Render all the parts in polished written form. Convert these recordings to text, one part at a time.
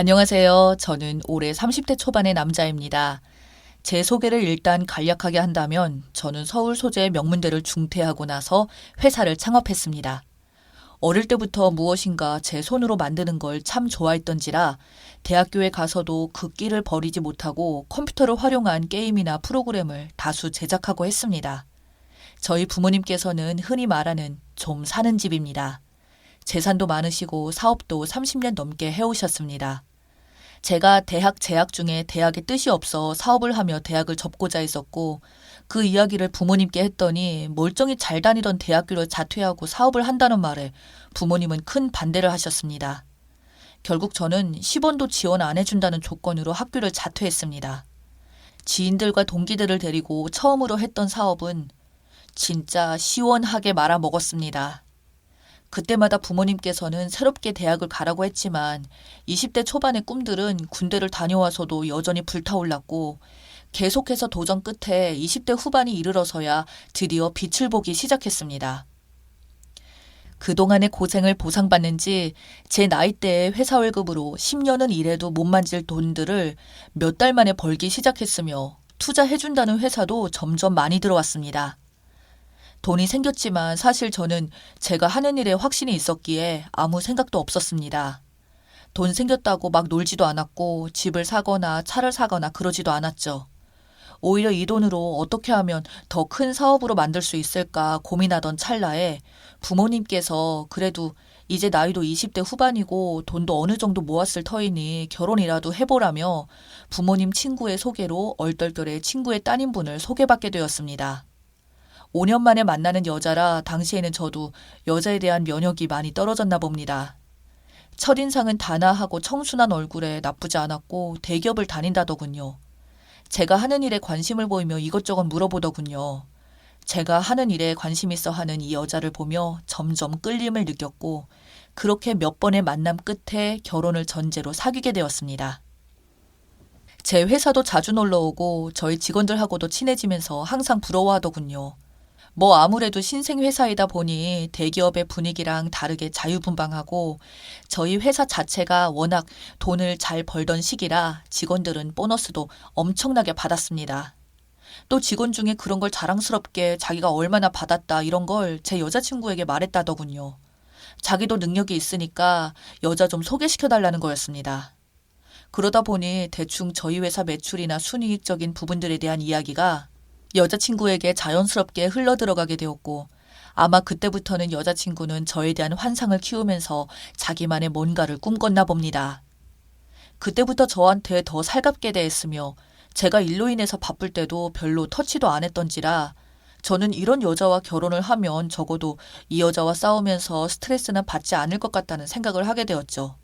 안녕하세요. 저는 올해 30대 초반의 남자입니다. 제 소개를 일단 간략하게 한다면 저는 서울 소재 명문대를 중퇴하고 나서 회사를 창업했습니다. 어릴 때부터 무엇인가 제 손으로 만드는 걸 참 좋아했던지라 대학교에 가서도 그 끼를 버리지 못하고 컴퓨터를 활용한 게임이나 프로그램을 다수 제작하고 했습니다. 저희 부모님께서는 흔히 말하는 좀 사는 집입니다. 재산도 많으시고 사업도 30년 넘게 해오셨습니다. 제가 대학 재학 중에 대학에 뜻이 없어 사업을 하며 대학을 접고자 했었고 그 이야기를 부모님께 했더니 멀쩡히 잘 다니던 대학교를 자퇴하고 사업을 한다는 말에 부모님은 큰 반대를 하셨습니다. 결국 저는 10원도 지원 안 해준다는 조건으로 학교를 자퇴했습니다. 지인들과 동기들을 데리고 처음으로 했던 사업은 진짜 시원하게 말아 먹었습니다. 그때마다 부모님께서는 새롭게 대학을 가라고 했지만 20대 초반의 꿈들은 군대를 다녀와서도 여전히 불타올랐고 계속해서 도전 끝에 20대 후반이 이르러서야 드디어 빛을 보기 시작했습니다. 그동안의 고생을 보상받는지 제 나이대의 회사 월급으로 10년은 일해도 못 만질 돈들을 몇 달 만에 벌기 시작했으며 투자해준다는 회사도 점점 많이 들어왔습니다. 돈이 생겼지만 사실 저는 제가 하는 일에 확신이 있었기에 아무 생각도 없었습니다. 돈 생겼다고 막 놀지도 않았고 집을 사거나 차를 사거나 그러지도 않았죠. 오히려 이 돈으로 어떻게 하면 더 큰 사업으로 만들 수 있을까 고민하던 찰나에 부모님께서 그래도 이제 나이도 20대 후반이고 돈도 어느 정도 모았을 터이니 결혼이라도 해보라며 부모님 친구의 소개로 얼떨결에 친구의 따님분을 소개받게 되었습니다. 5년 만에 만나는 여자라 당시에는 저도 여자에 대한 면역이 많이 떨어졌나 봅니다. 첫인상은 단아하고 청순한 얼굴에 나쁘지 않았고 대기업을 다닌다더군요. 제가 하는 일에 관심을 보이며 이것저것 물어보더군요. 제가 하는 일에 관심 있어 하는 이 여자를 보며 점점 끌림을 느꼈고 그렇게 몇 번의 만남 끝에 결혼을 전제로 사귀게 되었습니다. 제 회사도 자주 놀러 오고 저희 직원들하고도 친해지면서 항상 부러워하더군요. 뭐 아무래도 신생 회사이다 보니 대기업의 분위기랑 다르게 자유분방하고 저희 회사 자체가 워낙 돈을 잘 벌던 시기라 직원들은 보너스도 엄청나게 받았습니다. 또 직원 중에 그런 걸 자랑스럽게 자기가 얼마나 받았다 이런 걸 제 여자친구에게 말했다더군요. 자기도 능력이 있으니까 여자 좀 소개시켜달라는 거였습니다. 그러다 보니 대충 저희 회사 매출이나 순이익적인 부분들에 대한 이야기가 여자친구에게 자연스럽게 흘러들어가게 되었고 아마 그때부터는 여자친구는 저에 대한 환상을 키우면서 자기만의 뭔가를 꿈꿨나 봅니다. 그때부터 저한테 더 살갑게 대했으며 제가 일로 인해서 바쁠 때도 별로 터치도 안 했던지라 저는 이런 여자와 결혼을 하면 적어도 이 여자와 싸우면서 스트레스는 받지 않을 것 같다는 생각을 하게 되었죠.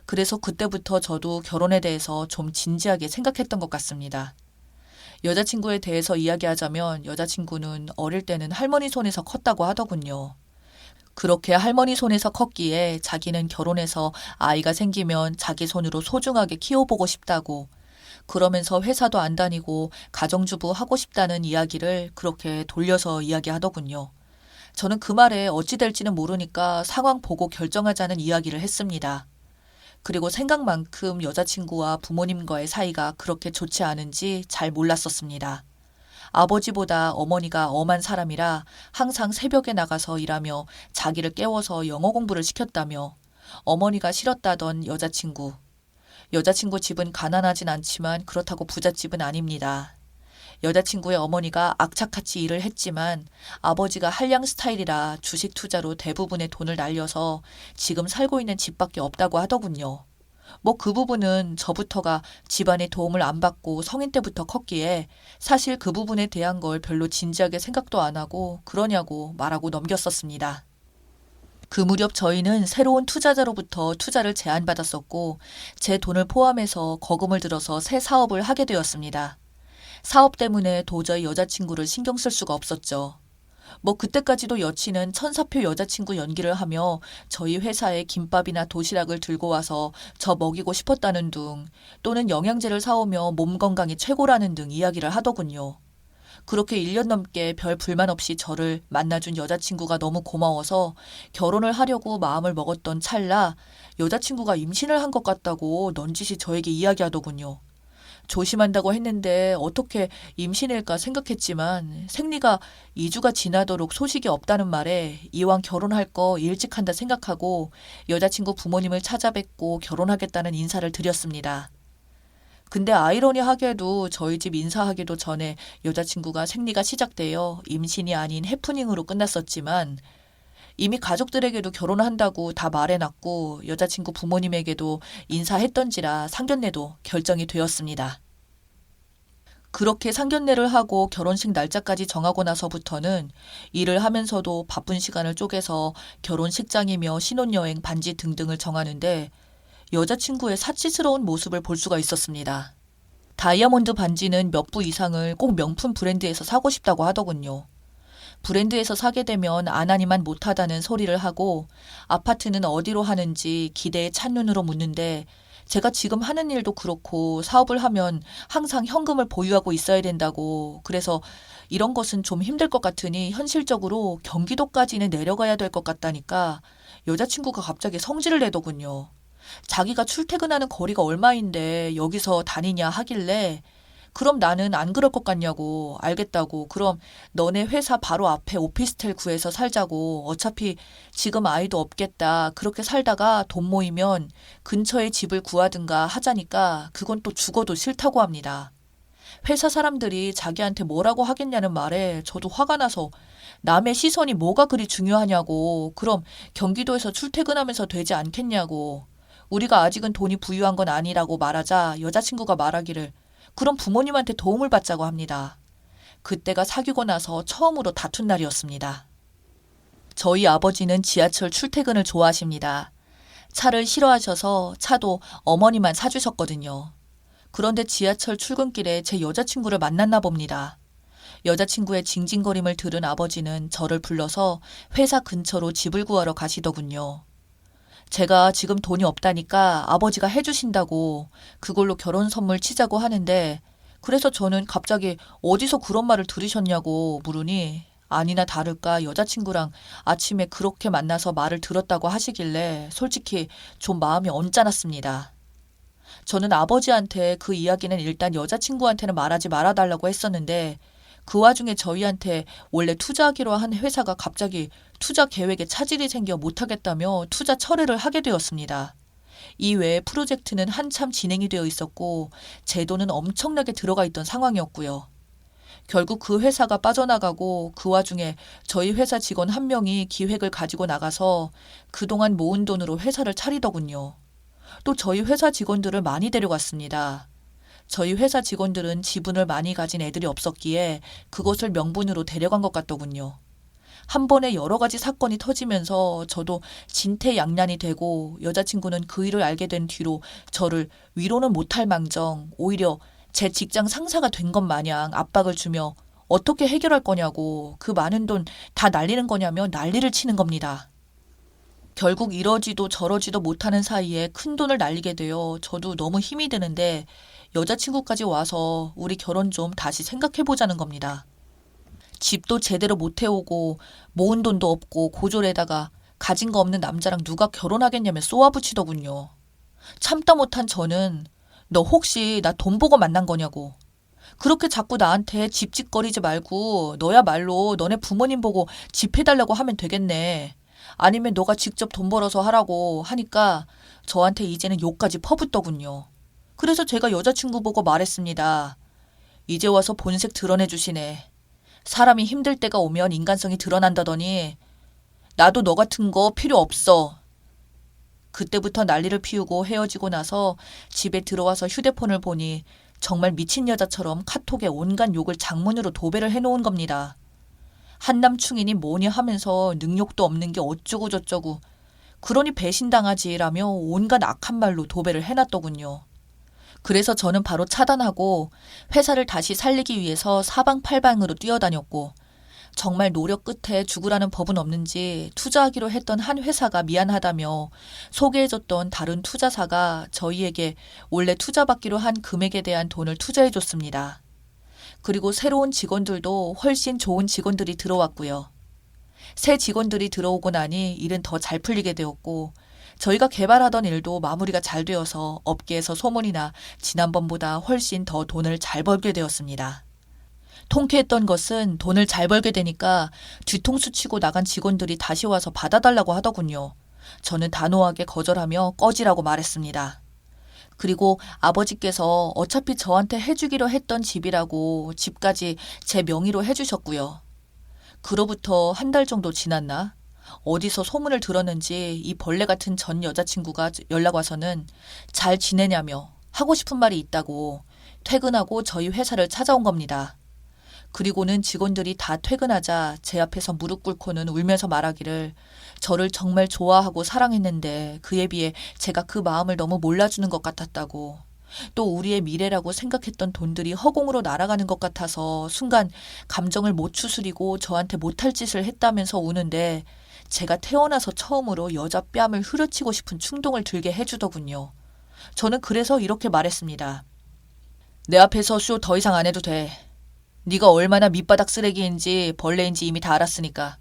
그래서 그때부터 저도 결혼에 대해서 좀 진지하게 생각했던 것 같습니다. 여자친구에 대해서 이야기하자면 여자친구는 어릴 때는 할머니 손에서 컸다고 하더군요. 그렇게 할머니 손에서 컸기에 자기는 결혼해서 아이가 생기면 자기 손으로 소중하게 키워보고 싶다고 그러면서 회사도 안 다니고 가정주부 하고 싶다는 이야기를 그렇게 돌려서 이야기하더군요. 저는 그 말에 어찌 될지는 모르니까 상황 보고 결정하자는 이야기를 했습니다. 그리고 생각만큼 여자친구와 부모님과의 사이가 그렇게 좋지 않은지 잘 몰랐었습니다. 아버지보다 어머니가 엄한 사람이라 항상 새벽에 나가서 일하며 자기를 깨워서 영어 공부를 시켰다며 어머니가 싫었다던 여자친구. 여자친구 집은 가난하진 않지만 그렇다고 부잣집은 아닙니다. 여자친구의 어머니가 악착같이 일을 했지만 아버지가 한량 스타일이라 주식 투자로 대부분의 돈을 날려서 지금 살고 있는 집밖에 없다고 하더군요. 뭐 그 부분은 저부터가 집안의 도움을 안 받고 성인 때부터 컸기에 사실 그 부분에 대한 걸 별로 진지하게 생각도 안 하고 그러냐고 말하고 넘겼었습니다. 그 무렵 저희는 새로운 투자자로부터 투자를 제안받았었고 제 돈을 포함해서 거금을 들어서 새 사업을 하게 되었습니다. 사업 때문에 도저히 여자친구를 신경 쓸 수가 없었죠. 뭐 그때까지도 여친은 천사표 여자친구 연기를 하며 저희 회사에 김밥이나 도시락을 들고 와서 저 먹이고 싶었다는 둥 또는 영양제를 사오며 몸 건강이 최고라는 등 이야기를 하더군요. 그렇게 1년 넘게 별 불만 없이 저를 만나준 여자친구가 너무 고마워서 결혼을 하려고 마음을 먹었던 찰나 여자친구가 임신을 한 것 같다고 넌지시 저에게 이야기하더군요. 조심한다고 했는데 어떻게 임신일까 생각했지만 생리가 2주가 지나도록 소식이 없다는 말에 이왕 결혼할 거 일찍 한다 생각하고 여자친구 부모님을 찾아뵙고 결혼하겠다는 인사를 드렸습니다. 근데 아이러니하게도 저희 집 인사하기도 전에 여자친구가 생리가 시작되어 임신이 아닌 해프닝으로 끝났었지만 이미 가족들에게도 결혼한다고 다 말해놨고 여자친구 부모님에게도 인사했던지라 상견례도 결정이 되었습니다. 그렇게 상견례를 하고 결혼식 날짜까지 정하고 나서부터는 일을 하면서도 바쁜 시간을 쪼개서 결혼식장이며 신혼여행 반지 등등을 정하는데 여자친구의 사치스러운 모습을 볼 수가 있었습니다. 다이아몬드 반지는 몇 부 이상을 꼭 명품 브랜드에서 사고 싶다고 하더군요. 브랜드에서 사게 되면 안 하니만 못하다는 소리를 하고 아파트는 어디로 하는지 기대에 찬 눈으로 묻는데 제가 지금 하는 일도 그렇고 사업을 하면 항상 현금을 보유하고 있어야 된다고 그래서 이런 것은 좀 힘들 것 같으니 현실적으로 경기도까지는 내려가야 될 것 같다니까 여자친구가 갑자기 성질을 내더군요. 자기가 출퇴근하는 거리가 얼마인데 여기서 다니냐 하길래 그럼 나는 안 그럴 것 같냐고 알겠다고 그럼 너네 회사 바로 앞에 오피스텔 구해서 살자고 어차피 지금 아이도 없겠다 그렇게 살다가 돈 모이면 근처에 집을 구하든가 하자니까 그건 또 죽어도 싫다고 합니다. 회사 사람들이 자기한테 뭐라고 하겠냐는 말에 저도 화가 나서 남의 시선이 뭐가 그리 중요하냐고 그럼 경기도에서 출퇴근하면서 되지 않겠냐고 우리가 아직은 돈이 부유한 건 아니라고 말하자 여자친구가 말하기를 그럼 부모님한테 도움을 받자고 합니다. 그때가 사귀고 나서 처음으로 다툰 날이었습니다. 저희 아버지는 지하철 출퇴근을 좋아하십니다. 차를 싫어하셔서 차도 어머니만 사주셨거든요. 그런데 지하철 출근길에 제 여자친구를 만났나 봅니다. 여자친구의 징징거림을 들은 아버지는 저를 불러서 회사 근처로 집을 구하러 가시더군요. 제가 지금 돈이 없다니까 아버지가 해주신다고 그걸로 결혼 선물 치자고 하는데 그래서 저는 갑자기 어디서 그런 말을 들으셨냐고 물으니 아니나 다를까 여자친구랑 아침에 그렇게 만나서 말을 들었다고 하시길래 솔직히 좀 마음이 언짢았습니다. 저는 아버지한테 그 이야기는 일단 여자친구한테는 말하지 말아달라고 했었는데 그 와중에 저희한테 원래 투자하기로 한 회사가 갑자기 투자 계획에 차질이 생겨 못하겠다며 투자 철회를 하게 되었습니다. 이 외에 프로젝트는 한참 진행이 되어 있었고 제 돈은 엄청나게 들어가 있던 상황이었고요. 결국 그 회사가 빠져나가고 그 와중에 저희 회사 직원 한 명이 기획을 가지고 나가서 그동안 모은 돈으로 회사를 차리더군요. 또 저희 회사 직원들을 많이 데려갔습니다. 저희 회사 직원들은 지분을 많이 가진 애들이 없었기에 그것을 명분으로 데려간 것 같더군요. 한 번에 여러 가지 사건이 터지면서 저도 진퇴양난이 되고 여자친구는 그 일을 알게 된 뒤로 저를 위로는 못할 망정 오히려 제 직장 상사가 된 것 마냥 압박을 주며 어떻게 해결할 거냐고 그 많은 돈 다 날리는 거냐며 난리를 치는 겁니다. 결국 이러지도 저러지도 못하는 사이에 큰 돈을 날리게 되어 저도 너무 힘이 드는데 여자친구까지 와서 우리 결혼 좀 다시 생각해보자는 겁니다. 집도 제대로 못 해오고 모은 돈도 없고 고졸에다가 가진 거 없는 남자랑 누가 결혼하겠냐며 쏘아붙이더군요. 참다 못한 저는 너 혹시 나 돈 보고 만난 거냐고. 그렇게 자꾸 나한테 집짓거리지 말고 너야말로 너네 부모님 보고 집 해달라고 하면 되겠네. 아니면 너가 직접 돈 벌어서 하라고 하니까 저한테 이제는 욕까지 퍼붓더군요. 그래서 제가 여자친구 보고 말했습니다. 이제 와서 본색 드러내주시네. 사람이 힘들 때가 오면 인간성이 드러난다더니 나도 너 같은 거 필요 없어. 그때부터 난리를 피우고 헤어지고 나서 집에 들어와서 휴대폰을 보니 정말 미친 여자처럼 카톡에 온갖 욕을 장문으로 도배를 해놓은 겁니다. 한남충이니 뭐니 하면서 능욕도 없는 게 어쩌고 저쩌고 그러니 배신당하지라며 온갖 악한 말로 도배를 해놨더군요. 그래서 저는 바로 차단하고 회사를 다시 살리기 위해서 사방팔방으로 뛰어다녔고 정말 노력 끝에 죽으라는 법은 없는지 투자하기로 했던 한 회사가 미안하다며 소개해줬던 다른 투자사가 저희에게 원래 투자받기로 한 금액에 대한 돈을 투자해줬습니다. 그리고 새로운 직원들도 훨씬 좋은 직원들이 들어왔고요. 새 직원들이 들어오고 나니 일은 더 잘 풀리게 되었고 저희가 개발하던 일도 마무리가 잘 되어서 업계에서 소문이 나 지난번보다 훨씬 더 돈을 잘 벌게 되었습니다. 통쾌했던 것은 돈을 잘 벌게 되니까 뒤통수 치고 나간 직원들이 다시 와서 받아달라고 하더군요. 저는 단호하게 거절하며 꺼지라고 말했습니다. 그리고 아버지께서 어차피 저한테 해주기로 했던 집이라고 집까지 제 명의로 해주셨고요. 그로부터 한 달 정도 지났나? 어디서 소문을 들었는지 이 벌레 같은 전 여자친구가 연락 와서는 잘 지내냐며 하고 싶은 말이 있다고 퇴근하고 저희 회사를 찾아온 겁니다. 그리고는 직원들이 다 퇴근하자 제 앞에서 무릎 꿇고는 울면서 말하기를 저를 정말 좋아하고 사랑했는데 그에 비해 제가 그 마음을 너무 몰라주는 것 같았다고. 또 우리의 미래라고 생각했던 돈들이 허공으로 날아가는 것 같아서 순간 감정을 못 추스리고 저한테 못할 짓을 했다면서 우는데 제가 태어나서 처음으로 여자 뺨을 후려치고 싶은 충동을 들게 해주더군요. 저는 그래서 이렇게 말했습니다. 내 앞에서 쇼 더 이상 안 해도 돼. 네가 얼마나 밑바닥 쓰레기인지 벌레인지 이미 다 알았으니까.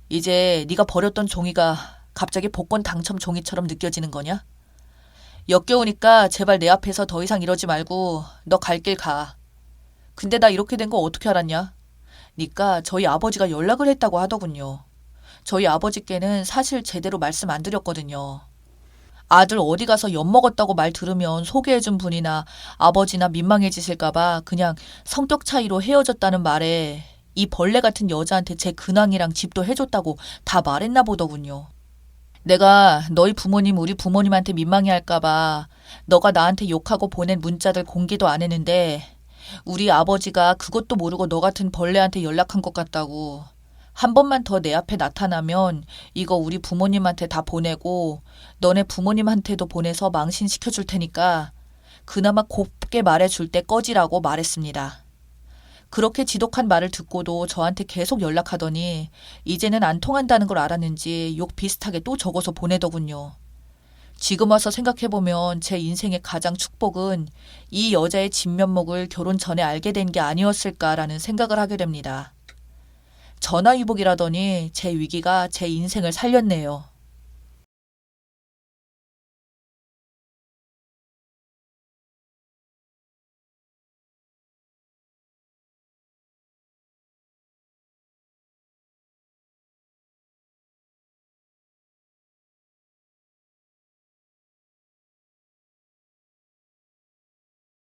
이제 네가 버렸던 종이가 갑자기 복권 당첨 종이처럼 느껴지는 거냐? 역겨우니까 제발 내 앞에서 더 이상 이러지 말고 너 갈 길 가. 근데 나 이렇게 된 거 어떻게 알았냐? 니까 저희 아버지가 연락을 했다고 하더군요. 저희 아버지께는 사실 제대로 말씀 안 드렸거든요. 아들 어디 가서 엿먹었다고 말 들으면 소개해준 분이나 아버지나 민망해지실까봐 그냥 성격 차이로 헤어졌다는 말에 이 벌레 같은 여자한테 제 근황이랑 집도 해줬다고 다 말했나 보더군요. 내가 너희 부모님 우리 부모님한테 민망해할까봐 너가 나한테 욕하고 보낸 문자들 공개도 안 했는데 우리 아버지가 그것도 모르고 너 같은 벌레한테 연락한 것 같다고. 한 번만 더 내 앞에 나타나면 이거 우리 부모님한테 다 보내고 너네 부모님한테도 보내서 망신시켜 줄 테니까 그나마 곱게 말해줄 때 꺼지라고 말했습니다. 그렇게 지독한 말을 듣고도 저한테 계속 연락하더니 이제는 안 통한다는 걸 알았는지 욕 비슷하게 또 적어서 보내더군요. 지금 와서 생각해보면 제 인생의 가장 축복은 이 여자의 진면목을 결혼 전에 알게 된 게 아니었을까라는 생각을 하게 됩니다. 전화위복이라더니 제 위기가 제 인생을 살렸네요.